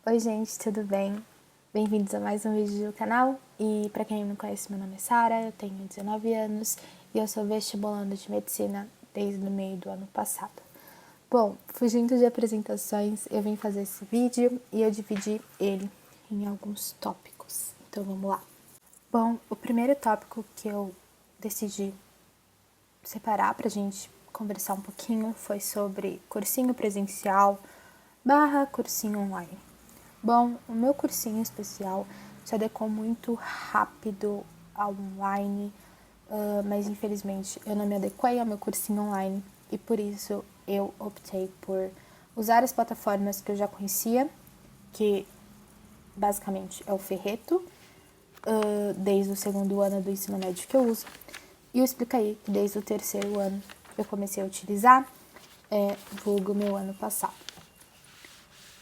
Oi gente, tudo bem? Bem-vindos a mais um vídeo do canal. E para quem não me conhece, meu nome é Sara, eu tenho 19 anos e eu sou vestibulanda de medicina desde o meio do ano passado. Bom, fugindo de apresentações, eu vim fazer esse vídeo e eu dividi ele em alguns tópicos. Então vamos lá. Bom, o primeiro tópico que eu decidi separar pra gente conversar um pouquinho foi sobre cursinho presencial / cursinho online. Bom, o meu cursinho especial se adequou muito rápido ao online, mas infelizmente eu não me adequei ao meu cursinho online e por isso eu optei por usar as plataformas que eu já conhecia, que basicamente é o Ferreto, desde o segundo ano do ensino médio que eu uso, e o Explicaí, que desde o terceiro ano eu comecei a utilizar, vulgo meu ano passado.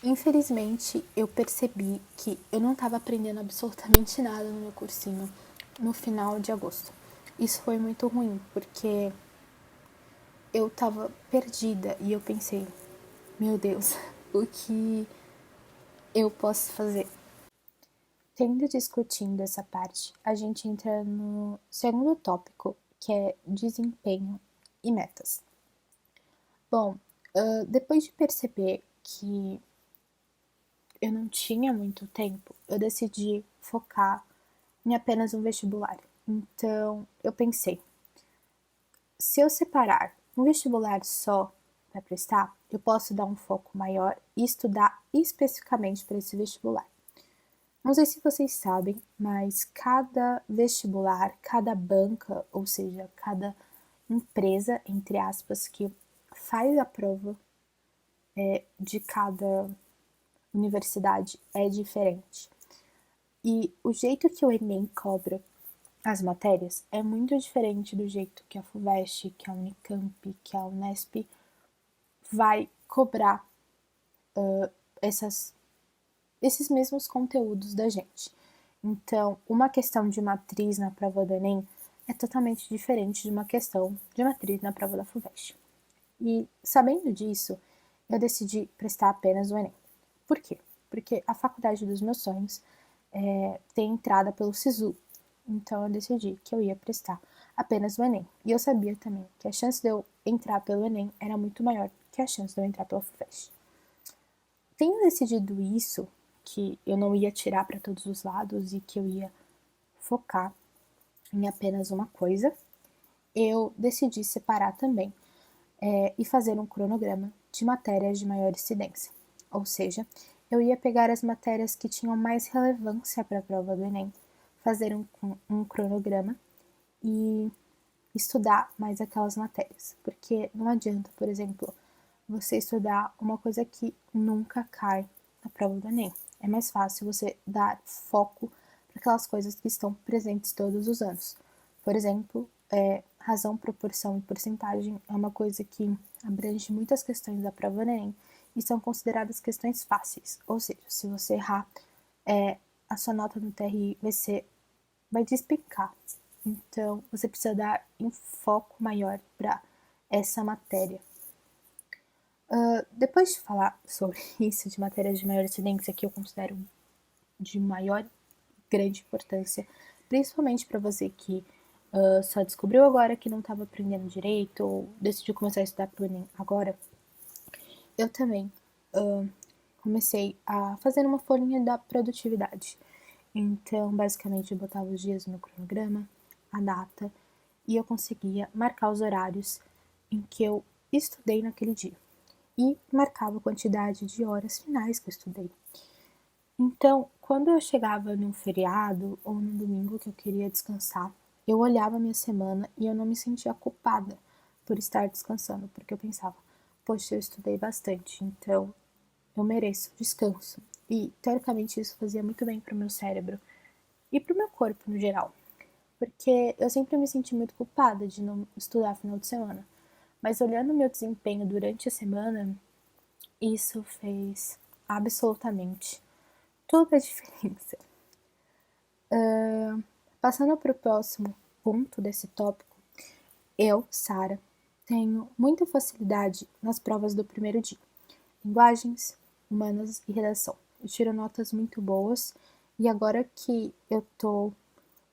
Infelizmente, eu percebi que eu não estava aprendendo absolutamente nada no meu cursinho no final de agosto. Isso foi muito ruim, porque eu estava perdida e eu pensei, meu Deus, o que eu posso fazer? Tendo discutindo essa parte, a gente entra no segundo tópico, que é desempenho e metas. Bom, depois de perceber que eu não tinha muito tempo, eu decidi focar em apenas um vestibular. Então, eu pensei, se eu separar um vestibular só para prestar, eu posso dar um foco maior e estudar especificamente para esse vestibular. Não sei se vocês sabem, mas cada vestibular, cada banca, ou seja, cada empresa, entre aspas, que faz a prova de cada universidade é diferente. E o jeito que o Enem cobra as matérias é muito diferente do jeito que a FUVEST, que a Unicamp, que a Unesp vai cobrar esses mesmos conteúdos da gente. Então, uma questão de matriz na prova do Enem é totalmente diferente de uma questão de matriz na prova da FUVEST. E sabendo disso, eu decidi prestar apenas o Enem. Por quê? Porque a faculdade dos meus sonhos tem entrada pelo SISU. Então eu decidi que eu ia prestar apenas o Enem. E eu sabia também que a chance de eu entrar pelo Enem era muito maior que a chance de eu entrar pela FUVEST. Tendo decidido isso, que eu não ia tirar para todos os lados e que eu ia focar em apenas uma coisa, eu decidi separar também e fazer um cronograma de matérias de maior incidência. Ou seja, eu ia pegar as matérias que tinham mais relevância para a prova do Enem, fazer um cronograma e estudar mais aquelas matérias. Porque não adianta, por exemplo, você estudar uma coisa que nunca cai na prova do Enem. É mais fácil você dar foco para aquelas coisas que estão presentes todos os anos. Por exemplo, razão, proporção e porcentagem é uma coisa que abrange muitas questões da prova do Enem e são consideradas questões fáceis. Ou seja, se você errar, a sua nota no TRI vai despencar. Então, você precisa dar um foco maior para essa matéria. Depois de falar sobre isso, de matérias de maior incidência, que eu considero de maior grande importância, principalmente para você que só descobriu agora que não estava aprendendo direito ou decidiu começar a estudar para o Enem agora, eu também comecei a fazer uma folhinha da produtividade. Então, basicamente, eu botava os dias no cronograma, a data, e eu conseguia marcar os horários em que eu estudei naquele dia. E marcava a quantidade de horas finais que eu estudei. Então, quando eu chegava num feriado ou num domingo que eu queria descansar, eu olhava a minha semana e eu não me sentia culpada por estar descansando, porque eu pensava, poxa, eu estudei bastante, então eu mereço descanso. E, teoricamente, isso fazia muito bem para o meu cérebro e para o meu corpo no geral, porque eu sempre me senti muito culpada de não estudar final de semana. Mas olhando o meu desempenho durante a semana, isso fez absolutamente toda a diferença. Passando para o próximo ponto desse tópico, eu, Sara, tenho muita facilidade nas provas do primeiro dia. Linguagens, humanas e redação. eu tiro notas muito boas, e agora que eu tô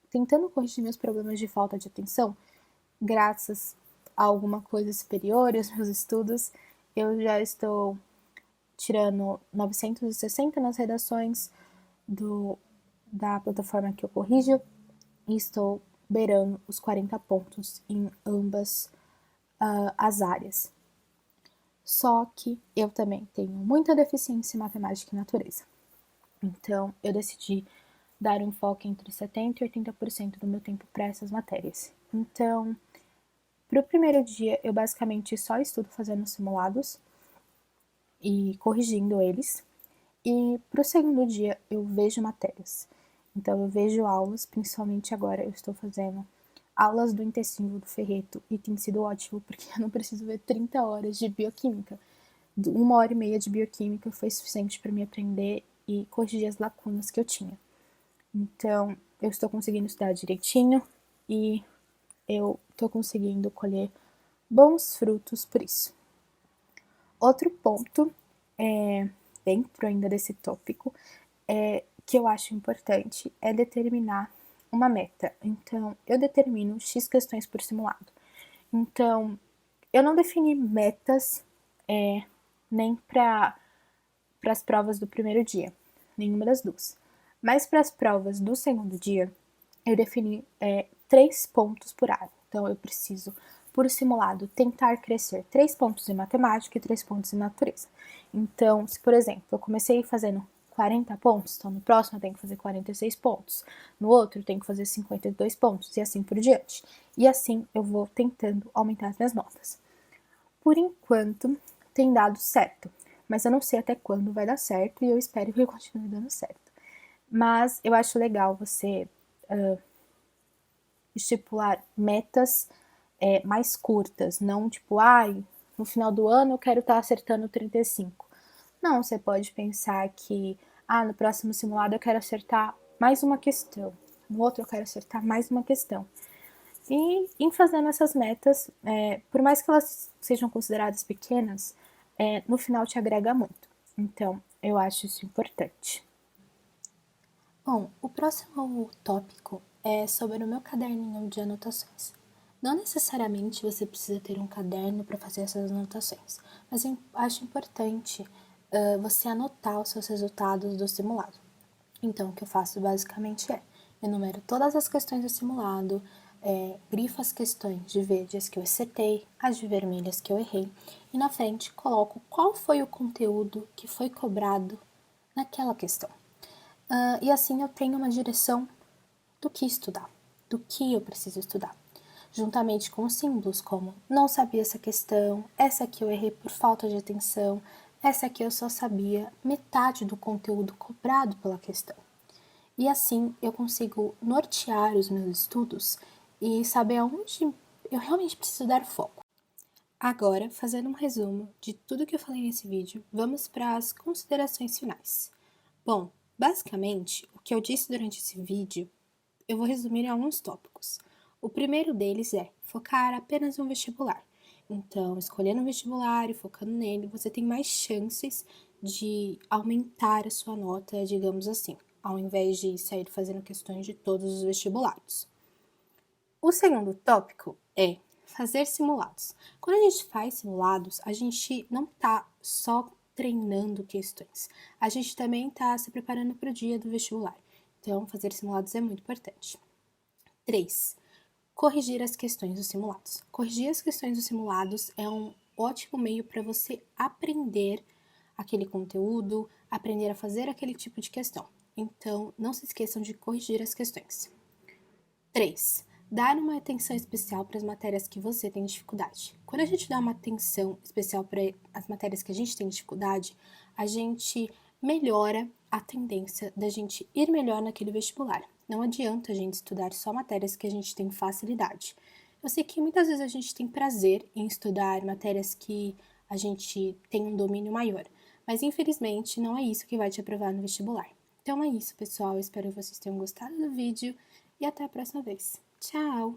tentando corrigir meus problemas de falta de atenção, graças a alguma coisa superior aos meus estudos, eu já estou tirando 960 nas redações da plataforma que eu corrijo e estou beirando os 40 pontos em ambas as áreas. Só que eu também tenho muita deficiência em matemática e natureza. Então, eu decidi dar um foco entre 70% e 80% do meu tempo para essas matérias. Então, para o primeiro dia, eu basicamente só estudo fazendo simulados e corrigindo eles. E para o segundo dia, eu vejo matérias. Então, eu vejo aulas, principalmente agora eu estou fazendo aulas do intensivo do Ferreto e tem sido ótimo, porque eu não preciso ver 30 horas de bioquímica. 1h30 de bioquímica foi suficiente para me aprender e corrigir as lacunas que eu tinha. Então, eu estou conseguindo estudar direitinho e eu estou conseguindo colher bons frutos por isso. Outro ponto, dentro ainda desse tópico, que eu acho importante é determinar uma meta. Então, eu determino X questões por simulado. Então, eu não defini metas nem para as provas do primeiro dia, nenhuma das duas. Mas para as provas do segundo dia, eu defini 3 pontos por área. Então, eu preciso, por simulado, tentar crescer 3 pontos em matemática e 3 pontos em natureza. Então, se, por exemplo, eu comecei fazendo 40 pontos, então no próximo eu tenho que fazer 46 pontos, no outro eu tenho que fazer 52 pontos, e assim por diante. E assim eu vou tentando aumentar as minhas notas. Por enquanto, tem dado certo, mas eu não sei até quando vai dar certo e eu espero que ele continue dando certo. Mas eu acho legal você estipular metas mais curtas, não tipo, no final do ano eu quero estar acertando 35. Não, você pode pensar que, no próximo simulado eu quero acertar mais uma questão, no outro eu quero acertar mais uma questão. E em fazendo essas metas, por mais que elas sejam consideradas pequenas, no final te agrega muito. Então, eu acho isso importante. Bom, o próximo tópico é sobre o meu caderninho de anotações. Não necessariamente você precisa ter um caderno para fazer essas anotações, mas eu acho importante você anotar os seus resultados do simulado. Então, o que eu faço basicamente é enumero todas as questões do simulado, grifo as questões de verde as que eu acertei, as de vermelhas que eu errei, e na frente coloco qual foi o conteúdo que foi cobrado naquela questão. E assim eu tenho uma direção do que estudar, do que eu preciso estudar. Juntamente com símbolos como não sabia essa questão, essa aqui eu errei por falta de atenção, essa aqui eu só sabia metade do conteúdo cobrado pela questão. E assim eu consigo nortear os meus estudos e saber aonde eu realmente preciso dar foco. Agora, fazendo um resumo de tudo que eu falei nesse vídeo, vamos para as considerações finais. Bom, basicamente, o que eu disse durante esse vídeo, eu vou resumir em alguns tópicos. O primeiro deles é focar apenas em um vestibular. Então, escolhendo um vestibular e focando nele, você tem mais chances de aumentar a sua nota, digamos assim, ao invés de sair fazendo questões de todos os vestibulares. O segundo tópico é fazer simulados. Quando a gente faz simulados, a gente não está só treinando questões, a gente também está se preparando para o dia do vestibular. Então, fazer simulados é muito importante. 3. Corrigir as questões dos simulados. Corrigir as questões dos simulados é um ótimo meio para você aprender aquele conteúdo, aprender a fazer aquele tipo de questão. Então, não se esqueçam de corrigir as questões. 3. Dar uma atenção especial para as matérias que você tem dificuldade. Quando a gente dá uma atenção especial para as matérias que a gente tem dificuldade, a gente melhora a tendência da gente ir melhor naquele vestibular. Não adianta a gente estudar só matérias que a gente tem facilidade. Eu sei que muitas vezes a gente tem prazer em estudar matérias que a gente tem um domínio maior, mas infelizmente não é isso que vai te aprovar no vestibular. Então é isso, pessoal. Eu espero que vocês tenham gostado do vídeo e até a próxima vez. Tchau!